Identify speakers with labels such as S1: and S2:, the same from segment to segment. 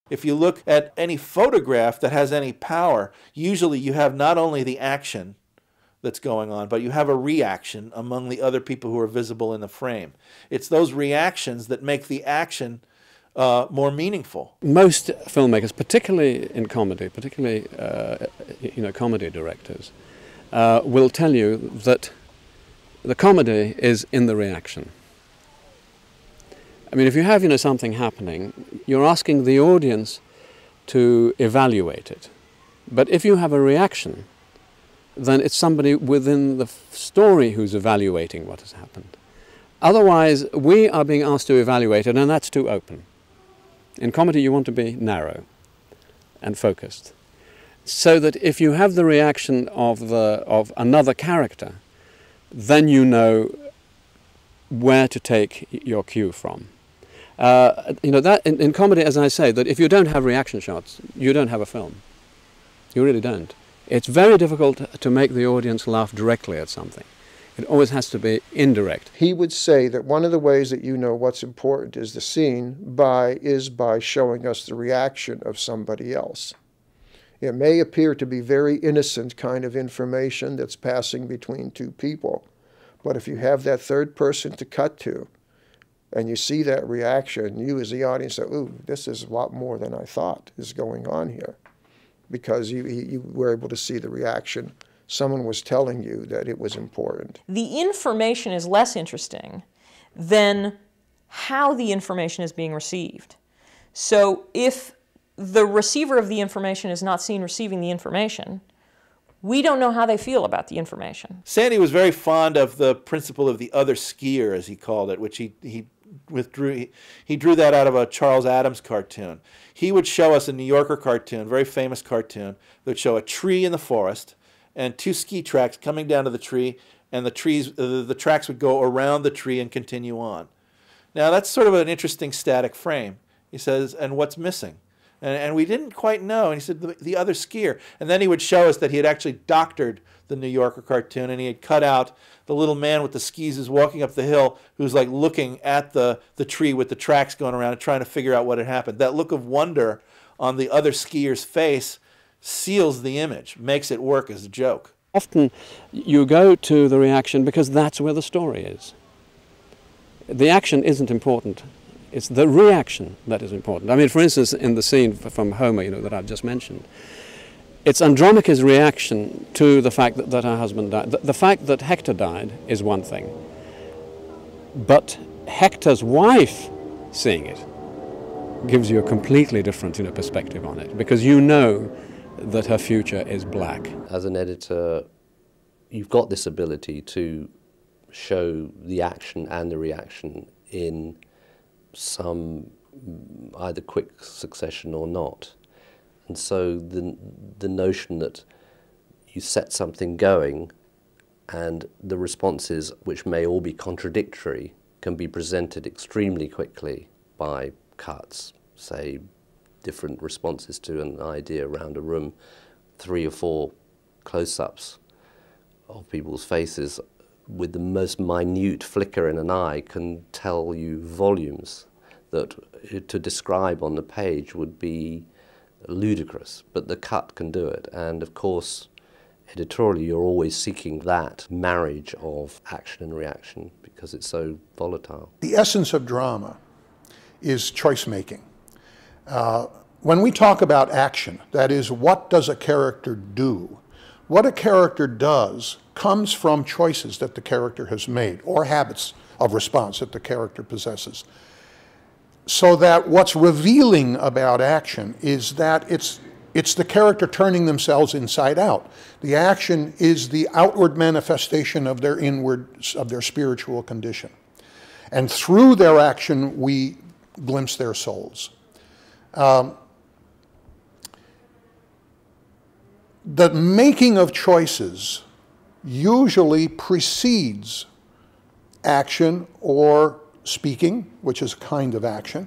S1: If you look at any photograph that has any power, usually you have not only the action that's going on, but you have a reaction among the other people who are visible in the frame. It's those reactions that make the action more meaningful.
S2: Most filmmakers, particularly in comedy, particularly comedy directors, will tell you that the comedy is in the reaction. I mean, if you have something happening, you're asking the audience to evaluate it. But if you have a reaction, then it's somebody within the story who's evaluating what has happened. Otherwise, we are being asked to evaluate it, and that's too open. In comedy, you want to be narrow and focused, so that if you have the reaction of another character, then you know where to take your cue from. That in comedy, as I say, that if you don't have reaction shots, you don't have a film. You really don't. It's very difficult to make the audience laugh directly at something. It always has to be indirect.
S3: He would say that one of the ways that you know what's important is the scene is by showing us the reaction of somebody else. It may appear to be very innocent kind of information that's passing between two people, but if you have that third person to cut to, and you see that reaction, you as the audience say, ooh, this is a lot more than I thought is going on here. Because you were able to see the reaction. Someone was telling you that it was important.
S4: The information is less interesting than how the information is being received. So if the receiver of the information is not seen receiving the information, we don't know how they feel about the information.
S1: Sandy was very fond of the principle of the other skier, as he called it, which he drew that out of a Charles Addams cartoon. He would show us a New Yorker cartoon, very famous cartoon, that would show a tree in the forest and two ski tracks coming down to the tree, and the tracks would go around the tree and continue on. Now that's sort of an interesting static frame. He says, and what's missing? And we didn't quite know. And he said, the other skier. And then he would show us that he had actually doctored the New Yorker cartoon, and he had cut out the little man with the skis who's walking up the hill, who's like looking at the tree with the tracks going around and trying to figure out what had happened. That look of wonder on the other skier's face seals the image, makes it work as a joke.
S2: Often you go to the reaction because that's where the story is. The action isn't important. It's the reaction that is important. I mean, for instance, in the scene from Homer, that I've just mentioned, it's Andromache's reaction to the fact that her husband died. The fact that Hector died is one thing, but Hector's wife seeing it gives you a completely different perspective on it, because you know that her future is black.
S5: As an editor, you've got this ability to show the action and the reaction in some either quick succession or not. And so the notion that you set something going and the responses, which may all be contradictory, can be presented extremely quickly by cuts, say different responses to an idea around a room, 3 or 4 close-ups of people's faces with the most minute flicker in an eye can tell you volumes that to describe on the page would be ludicrous, but the cut can do it. And of course, editorially, you're always seeking that marriage of action and reaction because it's so volatile.
S6: The essence of drama is choice-making. When we talk about action, that is, what does a character do? What a character does comes from choices that the character has made or habits of response that the character possesses. So that what's revealing about action is that it's the character turning themselves inside out. The action is the outward manifestation of their spiritual condition. And through their action, we glimpse their souls. The making of choices usually precedes action or speaking, which is a kind of action,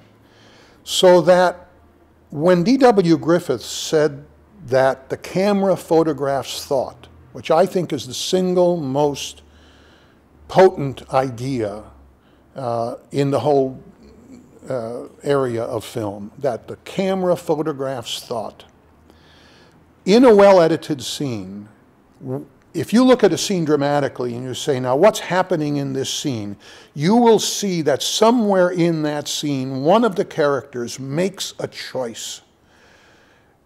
S6: so that when D.W. Griffith said that the camera photographs thought, which I think is the single most potent idea in the whole area of film, that the camera photographs thought. In a well-edited scene, if you look at a scene dramatically and you say, now what's happening in this scene, you will see that somewhere in that scene, one of the characters makes a choice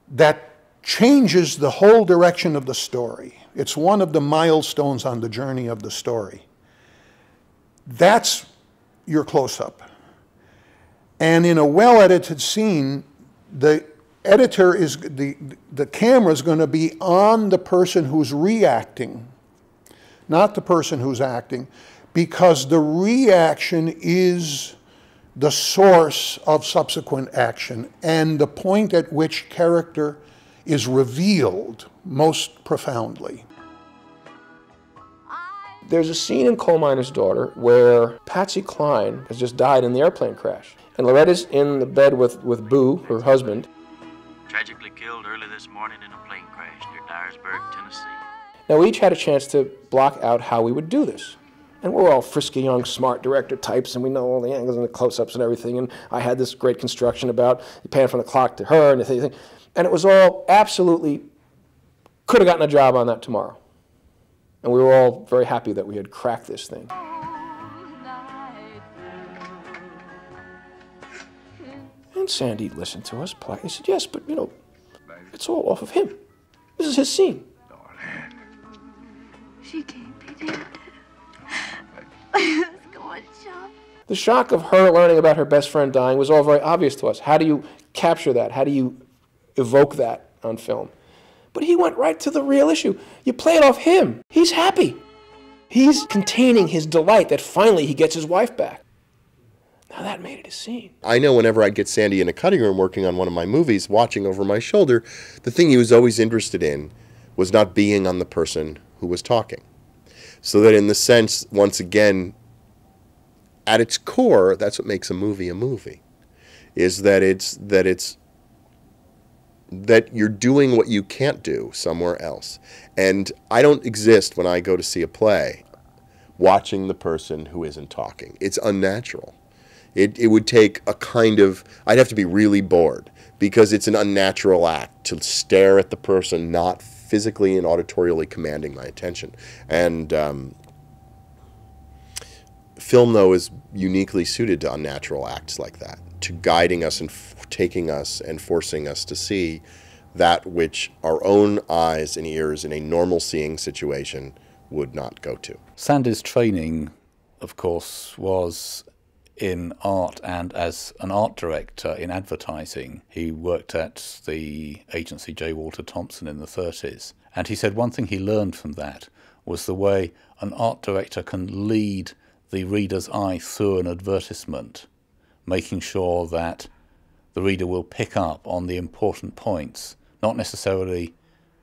S6: that changes the whole direction of the story. It's one of the milestones on the journey of the story. That's your close-up. And in a well-edited scene, the editor is, the camera is going to be on the person who's reacting, not the person who's acting, because the reaction is the source of subsequent action and the point at which character is revealed most profoundly.
S7: There's a scene in Coal Miner's Daughter where Patsy Cline has just died in the airplane crash. And Loretta's in the bed with Boo, her husband.
S8: Tragically killed early this morning in a plane crash near Dyersburg, Tennessee.
S7: Now we each had a chance to block out how we would do this. And we're all frisky, young, smart director types, and we know all the angles and the close-ups and everything. And I had this great construction about panning from the clock to her and the thing. And it was all absolutely, could have gotten a job on that tomorrow. And we were all very happy that we had cracked this thing. And Sandy listened to us play. He said, yes, but, you know, it's all off of him. This is his scene.
S9: She can't be dead. Let's go on shop.
S7: The shock of her learning about her best friend dying was all very obvious to us. How do you capture that? How do you evoke that on film? But he went right to the real issue. You play it off him. He's happy. He's containing his delight that finally he gets his wife back. Now that made it a scene.
S10: I know whenever I'd get Sandy in a cutting room working on one of my movies, watching over my shoulder, the thing he was always interested in was not being on the person who was talking. So that in the sense, once again, at its core, that's what makes a movie, is that that you're doing what you can't do somewhere else. And I don't exist when I go to see a play watching the person who isn't talking. It's unnatural. It would take a kind of, I'd have to be really bored, because it's an unnatural act to stare at the person not physically and auditorially commanding my attention. And film, though, is uniquely suited to unnatural acts like that, to guiding us and taking us and forcing us to see that which our own eyes and ears in a normal seeing situation would not go to.
S11: Sandy's training, of course, was in art, and as an art director in advertising. He worked at the agency J. Walter Thompson in the 30s, and he said one thing he learned from that was the way an art director can lead the reader's eye through an advertisement, making sure that the reader will pick up on the important points, not necessarily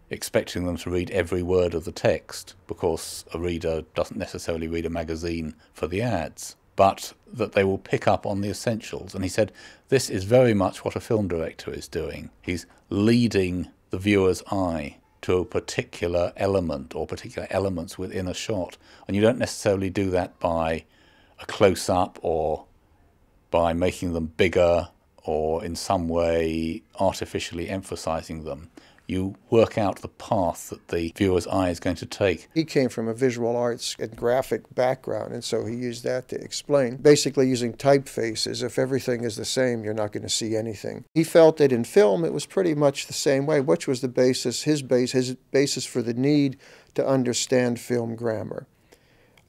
S11: expecting them to read every word of the text, because a reader doesn't necessarily read a magazine for the ads, but that they will pick up on the essentials. And he said this is very much what a film director is doing. He's leading the viewer's eye to a particular element or particular elements within a shot. And you don't necessarily do that by a close-up or by making them bigger or in some way artificially emphasizing them. You work out the path that the viewer's eye is going to take.
S3: He came from a visual arts and graphic background, and so he used that to explain, basically using typefaces. If everything is the same, you're not going to see anything. He felt that in film it was pretty much the same way, which was the basis, his basis for the need to understand film grammar.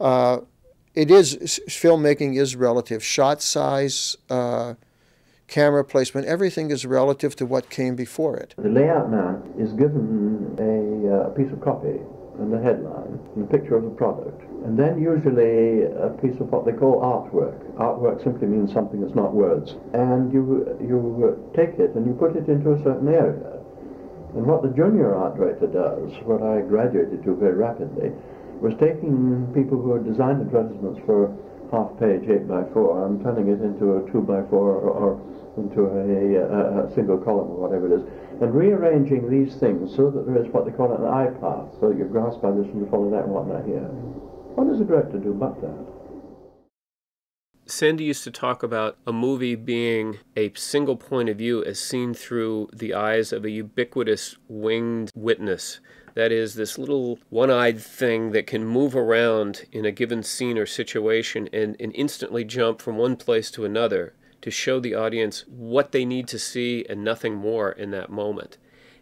S3: Filmmaking is relative. Shot size, camera placement, everything is relative to what came before it.
S12: The layout man is given a piece of copy and a headline and a picture of the product, and then usually a piece of what they call artwork. Artwork simply means something that's not words. And you take it and you put it into a certain area. And what the junior art director does, what I graduated to very rapidly, was taking people who had designed advertisements for half-page 8x4 and turning it into a 2x4 or into a single column or whatever it is, and rearranging these things so that there is what they call an eye path, so you grasp by this and you follow that and whatnot here. What does a director do but that?
S13: Sandy used to talk about a movie being a single point of view as seen through the eyes of a ubiquitous winged witness. That is, this little one-eyed thing that can move around in a given scene or situation and instantly jump from one place to another to show the audience what they need to see and nothing more in that moment.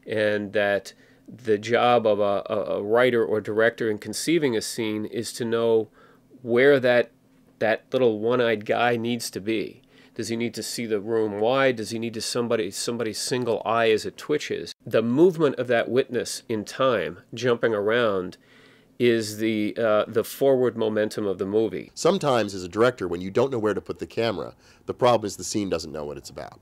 S13: And that the job of a writer or director in conceiving a scene is to know where that little one-eyed guy needs to be. Does he need to see the room wide? Does he need to somebody's single eye as it twitches? The movement of that witness in time, jumping around, is the forward momentum of the movie.
S10: Sometimes as a director, when you don't know where to put the camera, the problem is the scene doesn't know what it's about.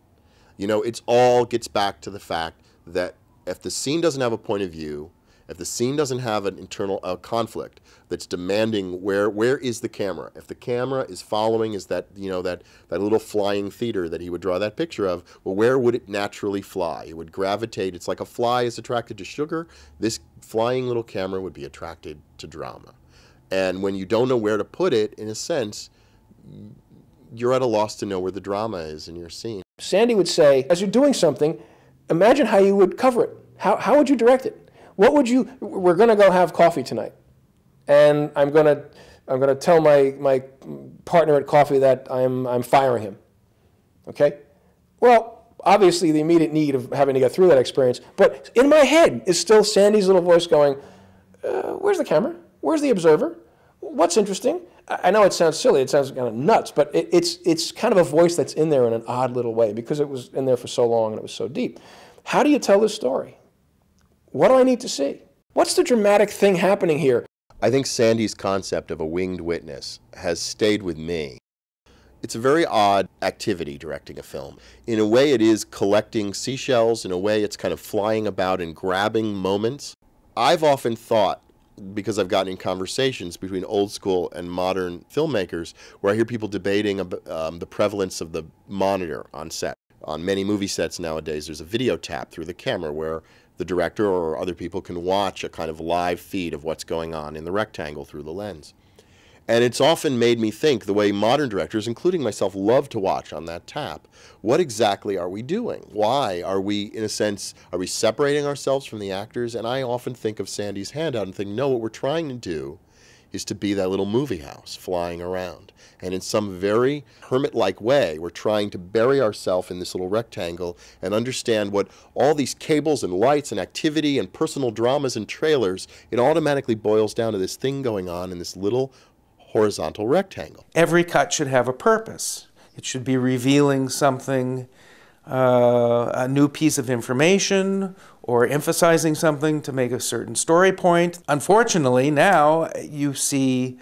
S10: You know, it all gets back to the fact that if the scene doesn't have a point of view, if the scene doesn't have an internal conflict that's demanding where is the camera? If the camera is following, is that, you know, that little flying theater that he would draw that picture of, well, where would it naturally fly? It would gravitate. It's like a fly is attracted to sugar. This flying little camera would be attracted to drama. And when you don't know where to put it, in a sense, you're at a loss to know where the drama is in your scene.
S7: Sandy would say, as you're doing something, imagine how you would cover it. How would you direct it? What would you, we're going to go have coffee tonight, and I'm going to tell my partner at coffee that I'm firing him, okay? Well, obviously the immediate need of having to get through that experience, but in my head is still Sandy's little voice going, where's the camera? Where's the observer? What's interesting? I know it sounds silly, it sounds kind of nuts, but it's kind of a voice that's in there in an odd little way because it was in there for so long and it was so deep. How do you tell this story? What do I need to see? What's the dramatic thing happening here?
S10: I think Sandy's concept of a winged witness has stayed with me. It's a very odd activity, directing a film. In a way, it is collecting seashells. In a way, it's kind of flying about and grabbing moments. I've often thought, because I've gotten in conversations between old school and modern filmmakers, where I hear people debating the prevalence of the monitor on set. On many movie sets nowadays, there's a video tap through the camera where the director or other people can watch a kind of live feed of what's going on in the rectangle through the lens. And it's often made me think, the way modern directors, including myself, love to watch on that tap, what exactly are we doing? Why are we, in a sense, are we separating ourselves from the actors? And I often think of Sandy's handout and think, no, what we're trying to do is to be that little movie house flying around. And in some very hermit-like way, we're trying to bury ourselves in this little rectangle and understand what all these cables and lights and activity and personal dramas and trailers, it automatically boils down to this thing going on in this little horizontal rectangle.
S14: Every cut should have a purpose. It should be revealing something, a new piece of information, or emphasizing something to make a certain story point. Unfortunately, now you see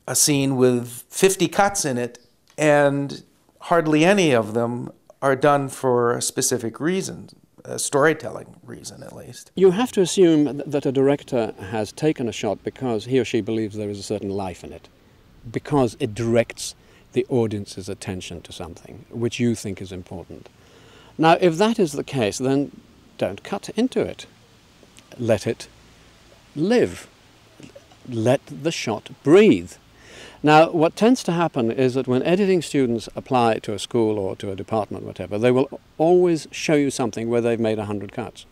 S14: a scene with 50 cuts in it, and hardly any of them are done for a specific reason, a storytelling reason at least.
S2: You have to assume that a director has taken a shot because he or she believes there is a certain life in it, because it directs the audience's attention to something which you think is important. Now, if that is the case, then don't cut into it. Let it live. Let the shot breathe. Now, what tends to happen is that when editing students apply to a school or to a department, whatever, they will always show you something where they've made 100 cuts.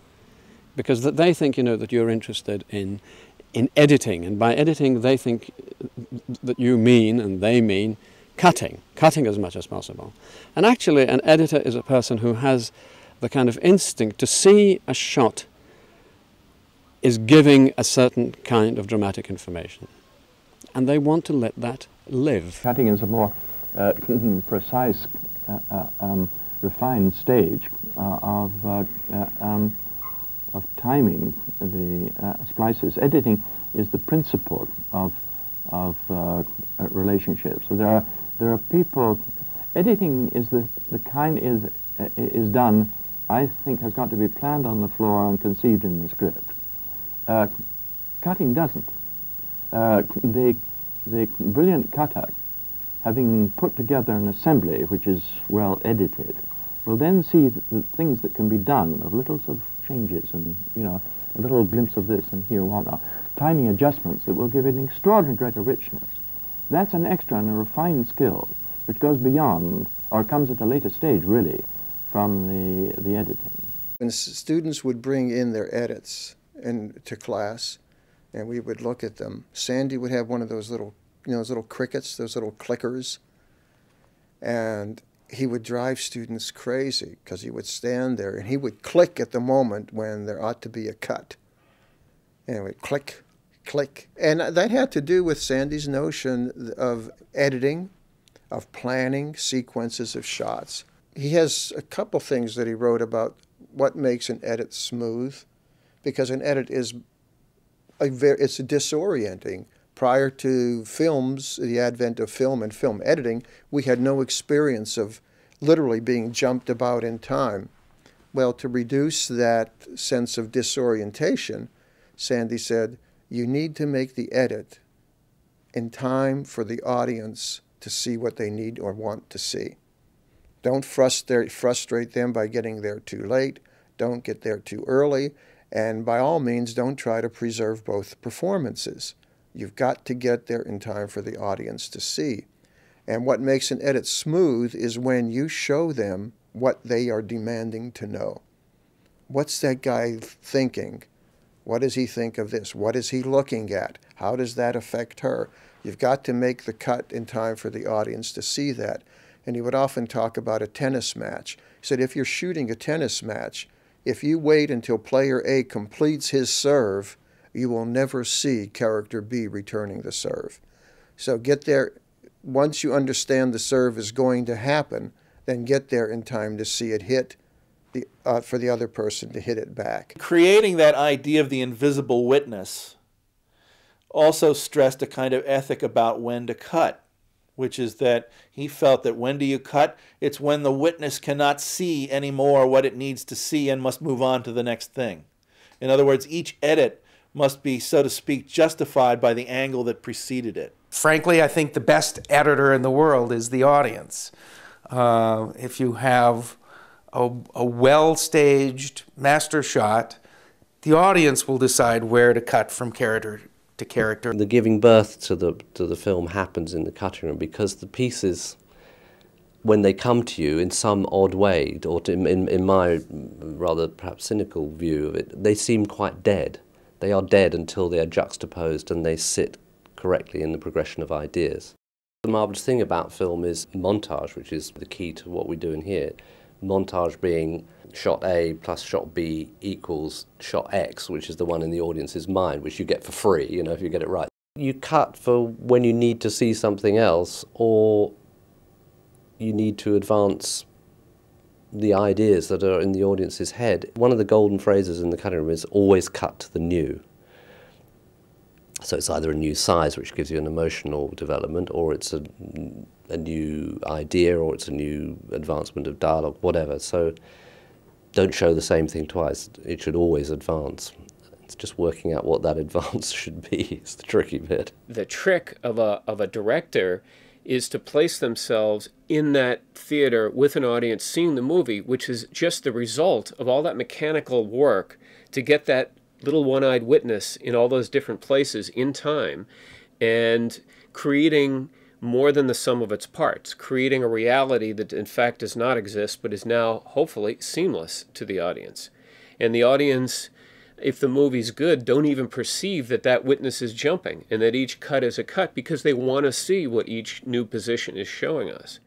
S2: Because they think, you know, that you're interested in editing, and by editing they think that you mean, and they mean, cutting as much as possible. And actually an editor is a person who has the kind of instinct to see a shot is giving a certain kind of dramatic information. And they want to let that live.
S12: Cutting is a more precise, refined stage of timing the splices. Editing is the principle of relationships. So there are people. Editing is the kind is done. I think has got to be planned on the floor and conceived in the script. Cutting doesn't. The brilliant cutter, having put together an assembly which is well edited, will then see the things that can be done of little sort of changes and, you know, a little glimpse of this and here, whatnot, tiny adjustments that will give it an extraordinary greater richness. That's an extra and a refined skill which goes beyond, or comes at a later stage, really, from the editing.
S3: When students would bring in their edits to class, and we would look at them, Sandy would have one of those little, those little crickets, those little clickers, and he would drive students crazy because he would stand there and he would click at the moment when there ought to be a cut. And it would click, click. And that had to do with Sandy's notion of editing, of planning sequences of shots. He has a couple things that he wrote about what makes an edit smooth, because an edit is it's disorienting. Prior to films, the advent of film and film editing, we had no experience of literally being jumped about in time. Well, to reduce that sense of disorientation, Sandy said, you need to make the edit in time for the audience to see what they need or want to see. Don't frustrate them by getting there too late. Don't get there too early. And by all means, don't try to preserve both performances. You've got to get there in time for the audience to see. And what makes an edit smooth is when you show them what they are demanding to know. What's that guy thinking? What does he think of this? What is he looking at? How does that affect her? You've got to make the cut in time for the audience to see that. And he would often talk about a tennis match. He said, if you're shooting a tennis match, if you wait until player A completes his serve, you will never see character B returning the serve. So get there, once you understand the serve is going to happen, then get there in time to see it hit, for the other person to hit it back.
S1: Creating that idea of the invisible witness also stressed a kind of ethic about when to cut, which is that he felt that when do you cut? It's when the witness cannot see anymore what it needs to see and must move on to the next thing. In other words, each edit must be, so to speak, justified by the angle that preceded it.
S14: Frankly, I think the best editor in the world is the audience. If you have a well-staged master shot, the audience will decide where to cut from character to character.
S5: The giving birth to the film happens in the cutting room because the pieces, when they come to you in some odd way, or in my rather perhaps cynical view of it, they seem quite dead. They are dead until they are juxtaposed and they sit correctly in the progression of ideas. The marvellous thing about film is montage, which is the key to what we do in here. Montage being shot A plus shot B equals shot X, which is the one in the audience's mind, which you get for free, if you get it right. You cut for when you need to see something else, or you need to advance the ideas that are in the audience's head. One of the golden phrases in the cutting room is always cut to the new. So it's either a new size, which gives you an emotional development, or it's a new idea, or it's a new advancement of dialogue, whatever. So don't show the same thing twice. It should always advance. It's just working out what that advance should be is the tricky bit.
S13: The trick of a director is to place themselves in that theater with an audience seeing the movie, which is just the result of all that mechanical work to get that little one-eyed witness in all those different places in time, and creating more than the sum of its parts, creating a reality that in fact does not exist but is now hopefully seamless to the audience. And the audience, if the movie's good, don't even perceive that that witness is jumping and that each cut is a cut because they want to see what each new position is showing us.